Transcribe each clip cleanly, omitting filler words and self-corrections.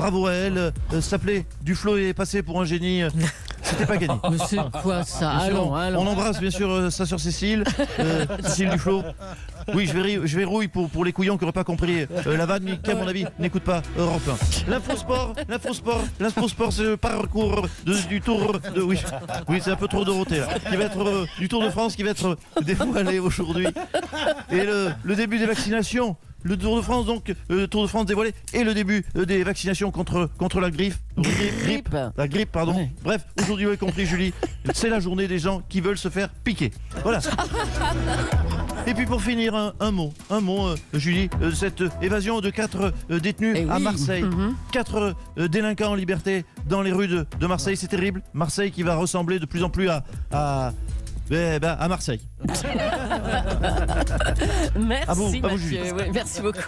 bravo à elle. S'appelait Duflo est passé pour un génie. C'était pas gagné. Mais c'est quoi ça? Bien sûr, Allons. on embrasse bien sûr sa sœur Cécile, Cécile Duflo. Oui, je verrouille pour les couillons qui n'auraient pas compris la vanne, mais qui à mon avis n'écoute pas Europe 1. L'info sport, c'est le parcours du Tour de... Oui, c'est un peu trop Dorothée là. Qui va être du Tour de France qui va être dévoilé aujourd'hui. Et le début des vaccinations. Le Tour de France, donc, Tour de France dévoilé, et le début des vaccinations contre la grippe. La grippe, pardon. Ouais. Bref, aujourd'hui, vous avez compris, Julie, c'est la journée des gens qui veulent se faire piquer. Voilà. Et puis pour finir, un mot, Julie, cette évasion de 4 détenus à Marseille. 4 délinquants en liberté dans les rues de Marseille, c'est terrible. Marseille qui va ressembler de plus en plus à Marseille. Merci À vous, Mathieu. Julie. Oui, merci beaucoup.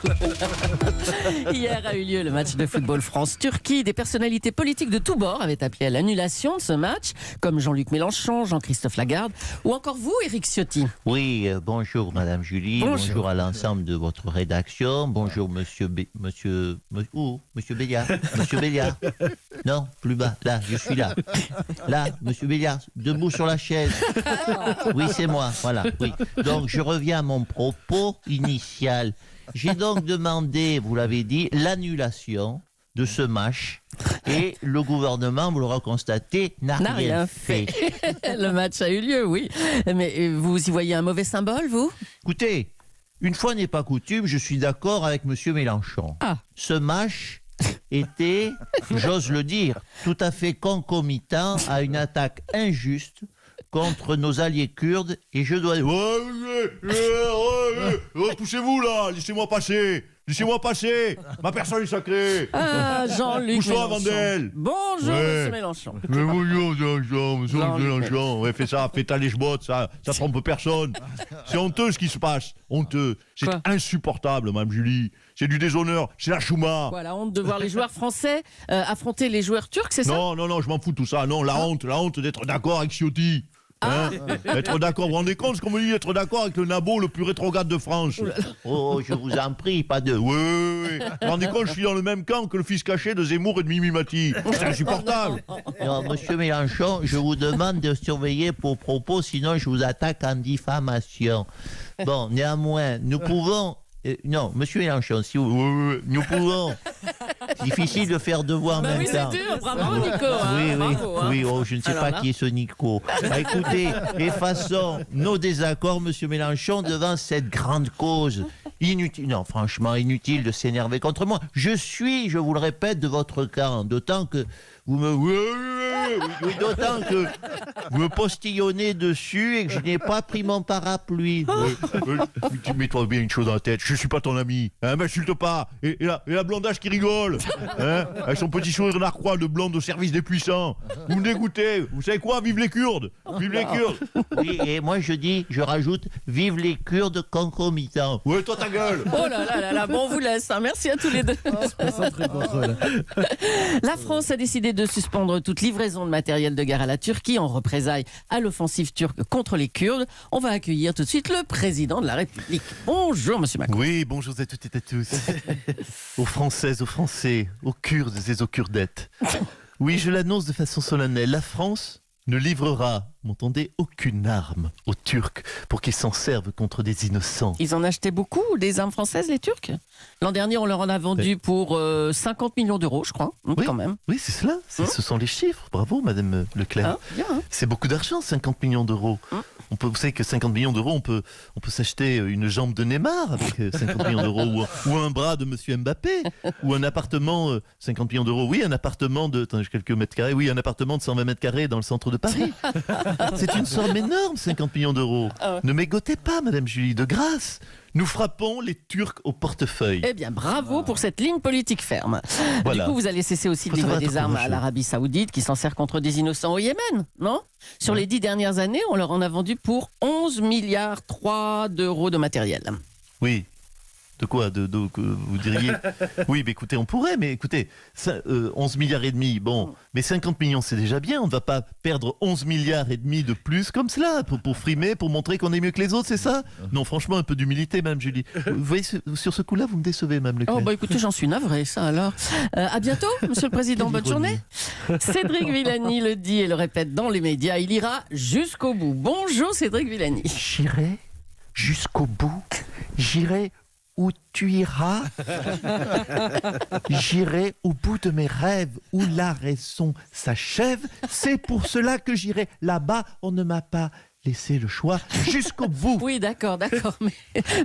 Hier a eu lieu le match de football France-Turquie. Des personnalités politiques de tous bords avaient appelé à l'annulation de ce match, comme Jean-Luc Mélenchon, Jean-Christophe Lagarde, ou encore vous, Éric Ciotti. Oui, bonjour Madame Julie, bonjour à l'ensemble de votre rédaction, bonjour Monsieur Béliard, Monsieur Béliard. Non, plus bas, là, je suis là. Là, Monsieur Béliard, debout sur la chaise. Oui, c'est moi, voilà, oui. Donc, je reviens à mon propos initial. J'ai donc demandé, vous l'avez dit, l'annulation de ce match. Et le gouvernement, vous l'aurez constaté, n'a rien fait. Le match a eu lieu, oui. Mais vous y voyez un mauvais symbole, vous? Écoutez, une fois n'est pas coutume, je suis d'accord avec Monsieur Mélenchon. Ah. Ce match était, j'ose le dire, tout à fait concomitant à une attaque injuste contre nos alliés kurdes, et je dois... Poussez-vous là, laissez-moi passer, ma personne est sacrée. Ah, Jean-Luc Bonsoir, Mélenchon. Vandel. Bonjour, Ouais. Monsieur Mélenchon. Mais bonjour, monsieur Jean-Luc Mélenchon. Ouais, fais ça, fais ta lèche-botte, ça trompe personne. C'est honteux ce qui se passe, honteux. C'est Quoi insupportable, Mme Julie. C'est du déshonneur, c'est la chouma. Quoi, la honte de voir les joueurs français affronter les joueurs turcs, c'est ça? Non, je m'en fous de tout ça. Non, la honte d'être d'accord avec Ciotti. Hein, être d'accord, vous vous rendez compte ce qu'on me dit, être d'accord avec le nabo le plus rétrograde de France. Oh, je vous en prie, pas de... Oui. Vous vous rendez compte, je suis dans le même camp que le fils caché de Zemmour et de Mimi Mati. C'est insupportable. Non, Monsieur Mélenchon, je vous demande de surveiller vos propos, sinon je vous attaque en diffamation. Bon, néanmoins, nous pouvons... non, Monsieur Mélenchon, si vous... nous pouvons... Difficile de faire devoir en Bah même oui, temps. c'est dur, bravo Nico. Hein, bravo, hein. Oui, oh, je ne sais Alors pas là. qui est ce Nico. Bah, écoutez, effaçons nos désaccords, Monsieur Mélenchon, devant cette grande cause. Inutile, non, franchement, inutile de s'énerver contre moi. Je suis, je vous le répète, de votre camp, d'autant que vous me postillonnez dessus et que je n'ai pas pris mon parapluie. Mets-toi bien une chose dans la tête, je suis pas ton ami. Hein, m'insulte pas. Et la blondache qui rigole. Hein, avec son petit sourire narquois de blonde au service des puissants. Vous me dégoûtez. Vous savez quoi? Vive les Kurdes. Vive les Kurdes. Oui, et moi je rajoute, vive les Kurdes concomitants. Ouais, toi ta gueule. Oh là, bon, on vous laisse. Hein. Merci à tous les deux. La France a décidé de suspendre toute livraison de matériel de guerre à la Turquie en représailles à l'offensive turque contre les Kurdes. On va accueillir tout de suite le président de la République. Bonjour, monsieur Macron. Oui, bonjour à toutes et à tous. Aux Françaises, aux Français, aux Kurdes et aux Kurdettes. Oui, je l'annonce de façon solennelle. La France ne livrera, m'entendez, aucune arme aux Turcs pour qu'ils s'en servent contre des innocents. Ils en achetaient beaucoup, des armes françaises, les Turcs. L'an dernier, on leur en a vendu pour 50 millions d'euros, je crois, Oui. quand même. Oui, c'est cela. Ce sont les chiffres. Bravo, Madame Leclerc. Hein, bien, hein. C'est beaucoup d'argent, 50 millions d'euros. Vous savez que 50 millions d'euros, on peut s'acheter une jambe de Neymar avec 50 millions d'euros, ou un bras de Monsieur Mbappé, ou un appartement, 50 millions d'euros, oui, un appartement de, attendez, quelques mètres carrés, oui, un appartement de 120 mètres carrés dans le centre de Paris. C'est une somme énorme, 50 millions d'euros. Ah ouais. Ne m'égotez pas, Madame Julie, de grâce. Nous frappons les Turcs au portefeuille. Eh bien, bravo pour cette ligne politique ferme. Voilà. Du coup, vous allez cesser aussi de Faut livrer savoir des être armes à courageux. l'Arabie Saoudite qui s'en sert contre des innocents au Yémen, non? Sur les 10 dernières années, on leur en a vendu pour 11 milliards 3 d'euros de matériel. Oui. De quoi vous diriez? Oui, mais écoutez, on pourrait, mais écoutez, 11 milliards et demi, bon, mais 50 millions, c'est déjà bien. On ne va pas perdre 11 milliards et demi de plus comme cela, pour frimer, pour montrer qu'on est mieux que les autres, c'est ça? Non, franchement, un peu d'humilité, Mme Julie. Vous voyez, sur ce coup-là, vous me décevez, Mme Leclerc. Oh, bah écoutez, j'en suis navré, ça alors. À bientôt, Monsieur le Président, bonne journée. Cédric Villani le dit et le répète dans les médias, il ira jusqu'au bout. Bonjour Cédric Villani. J'irai jusqu'au bout. J'irai où tu iras. J'irai au bout de mes rêves, où la raison s'achève. C'est pour cela que j'irai là-bas. On ne m'a pas laissé le choix jusqu'au bout. Oui, d'accord.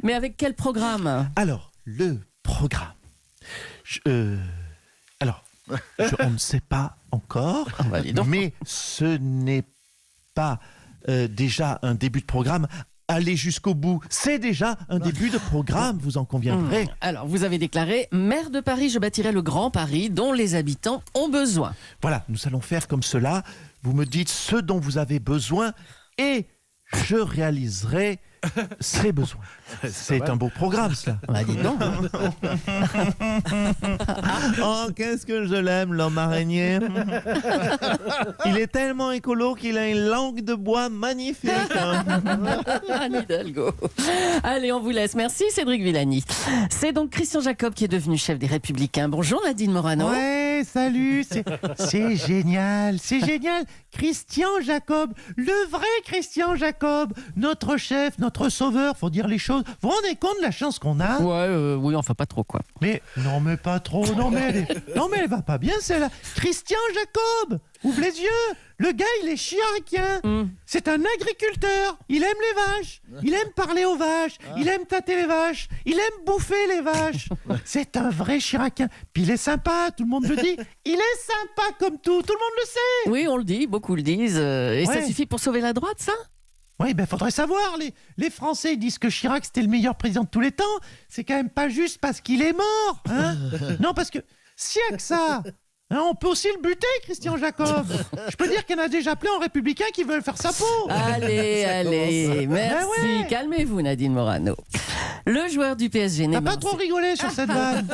Mais avec quel programme? Alors, le programme. On ne sait pas encore, bah, dis donc. mais ce n'est pas déjà un début de programme. Aller jusqu'au bout, c'est déjà un début de programme, vous en conviendrez. Alors, vous avez déclaré, maire de Paris, je bâtirai le Grand Paris dont les habitants ont besoin. Voilà, nous allons faire comme cela. Vous me dites ce dont vous avez besoin et je réaliserai ces besoins. C'est un beau programme, cela. Bah, dis donc. Oh, qu'est-ce que je l'aime, l'homme araignée. Il est tellement écolo qu'il a une langue de bois magnifique. Anne Hidalgo. Allez, on vous laisse. Merci Cédric Villani. C'est donc Christian Jacob qui est devenu chef des Républicains. Bonjour Nadine Morano. Ouais, salut, c'est génial, c'est génial. Christian Jacob, le vrai Christian Jacob, notre chef, notre sauveur, faut dire les choses. Vous vous rendez compte de la chance qu'on a? Oui, enfin pas trop quoi. Mais non, mais pas trop. Non, mais elle va pas bien, celle-là. Christian Jacob, ouvre les yeux. Le gars, il est chiracien. C'est un agriculteur. Il aime les vaches. Il aime parler aux vaches. Il aime tâter les vaches. Il aime bouffer les vaches. C'est un vrai chiracien. Puis il est sympa, tout le monde le dit. Il est sympa comme tout le monde le sait. Oui, on le dit, beaucoup le disent. Et ça Ouais. suffit pour sauver la droite, ça? Oui, ben faudrait savoir. Les Français disent que Chirac c'était le meilleur président de tous les temps. C'est quand même pas juste parce qu'il est mort, hein? Non, parce que s'il y a que ça, hein, on peut aussi le buter, Christian Jacob. Je peux dire qu'il y en a déjà plein en républicains qui veulent faire sa peau. Allez, merci. Ben ouais. Calmez-vous, Nadine Morano. Le joueur du PSG, T'as Neymar. pas trop rigolé sur cette vanne.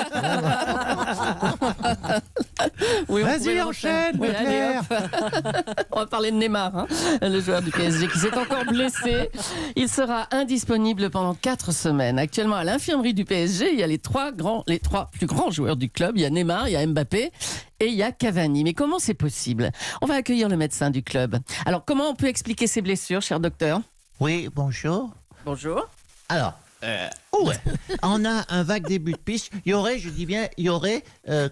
Oui, on Vas-y, pouvait enchaîne, Oui, allez, Leclerc. hop. On va parler de Neymar, hein, le joueur du PSG qui s'est encore blessé. Il sera indisponible pendant 4 semaines. Actuellement, à l'infirmerie du PSG, il y a les trois plus grands joueurs du club. Il y a Neymar, il y a Mbappé et il y a Cavani. Mais comment c'est possible? On va accueillir le médecin du club. Alors, comment on peut expliquer ces blessures, cher docteur? Oui, bonjour. Bonjour. Alors, ouais. On a un vague début de piste. Il y aurait, je dis bien,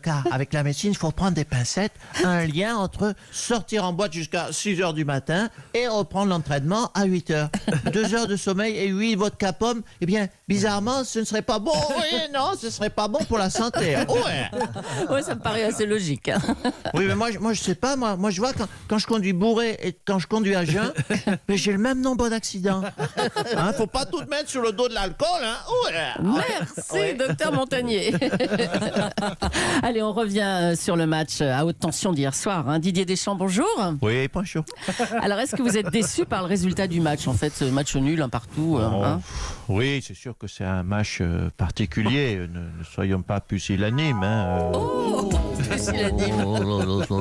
car avec la médecine, il faut prendre des pincettes, un lien entre sortir en boîte jusqu'à 6 heures du matin et reprendre l'entraînement à 8 heures. 2 heures de sommeil et 8 vodka pomme, eh bien, bizarrement, ce ne serait pas bon. Oui, non, ce serait pas bon pour la santé. Ouais. Oui, ça me paraît assez logique. Hein. Oui, mais moi, je sais pas, moi, je vois quand je conduis bourré et quand je conduis à jeun, mais j'ai le même nombre d'accidents. Hein, faut pas tout mettre sur le dos de l'alcool, hein. Ouais. Merci, docteur Montagnier. Allez, on revient sur le match à haute tension d'hier soir. Hein. Didier Deschamps, bonjour. Oui, pas chaud. Alors, est-ce que vous êtes déçu par le résultat du match, en fait, ce match nul, un partout hein? Oui, c'est sûr que c'est un match particulier. Ne soyons pas pusillanimes. Hein. Pusillanime. Oh là là, ça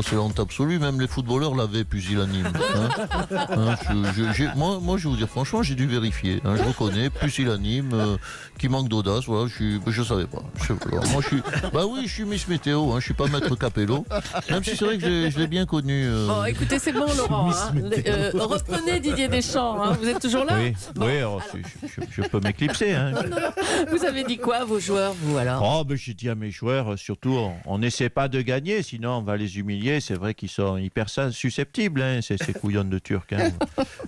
c'est la honte absolue. Même les footballeurs l'avaient pusillanime. Moi, je vais vous dire franchement, j'ai dû vérifier. Hein, je reconnais pusillanime, qui manque d'audace. Voilà, je savais pas. Moi, je suis Miss Météo. Hein, je suis pas Maître Capello. Même si c'est vrai que je l'ai bien connu. Bon, écoutez, c'est bon, Laurent. Hein. Reprenez Didier Deschamps. Hein. Vous êtes toujours là? Oui, Bon, oui, alors, je peux m'éclipser. Hein. vous avez dit quoi à vos joueurs, vous, alors? Oh, ben, j'ai dit à mes joueurs, surtout, on n'essaie pas de gagner, sinon on va les humilier. C'est vrai qu'ils sont hyper susceptibles, hein, ces couillons de Turcs. Hein.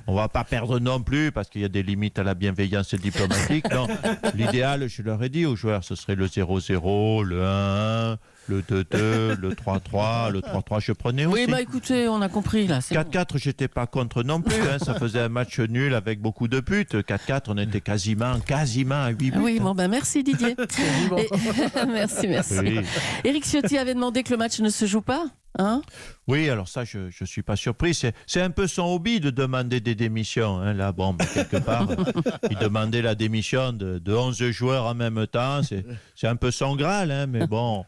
On va pas perdre non plus, parce qu'il y a des limites à la bienveillance diplomatique. Non, l'idéal, je leur ai dit aux joueurs, ce serait le 0-0, le 1-1, le 2-2, le 3-3, le 3-3, je prenais aussi. Oui, bah écoutez, on a compris, là. 4-4, j'étais pas contre non plus. Hein. Ça faisait un match nul avec beaucoup de buts. 4-4, on était quasiment à 8 buts. Oui, bon, ben merci Didier. Merci. Oui. Éric Ciotti avait demandé que le match ne se joue pas. Hein? Oui, alors ça, je ne suis pas surpris. C'est un peu son hobby de demander des démissions. Hein. Là, bon, quelque part, il demandait la démission de 11 joueurs en même temps. C'est un peu son Graal, hein, mais bon,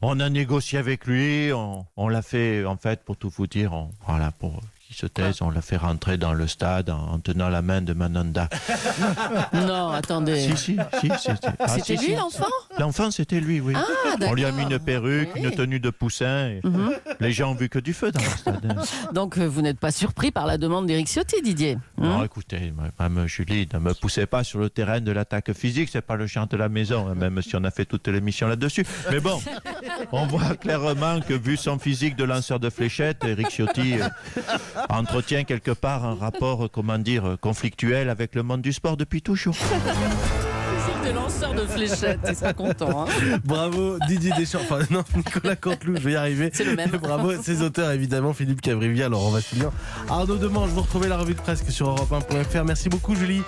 on a négocié avec lui. On l'a fait, en fait, pour tout vous dire, voilà, pour qu'il se taise, on l'a fait rentrer dans le stade en tenant la main de Mananda. Non, attendez. Si. C'était lui, l'enfant? L'enfant, c'était lui, oui. Ah, On lui a mis d'accord. une perruque, Oui. une tenue de poussin. Et les gens ont vu que du feu dans le stade. Hein. Donc, vous n'êtes pas surpris par la demande d'Éric Ciotti, Didier? Non, écoutez, Mme Julie, ne me poussez pas sur le terrain de l'attaque physique, c'est pas le chant de la maison, hein, même si on a fait toute l'émission là-dessus. Mais bon, on voit clairement que vu son physique de lanceur de fléchettes, Éric Ciotti entretient quelque part un rapport, conflictuel avec le monde du sport depuis toujours. Physique de lanceur de fléchettes, il sera content. Hein. Bravo Didier Deschamps, enfin non, Nicolas Canteloup, je vais y arriver. C'est le même. Bravo ses auteurs évidemment, Philippe Cavrivier, Laurent Vassilien, Arnaud Demange. Vous retrouvez la revue de presse sur Europe 1.fr. Merci beaucoup Julie.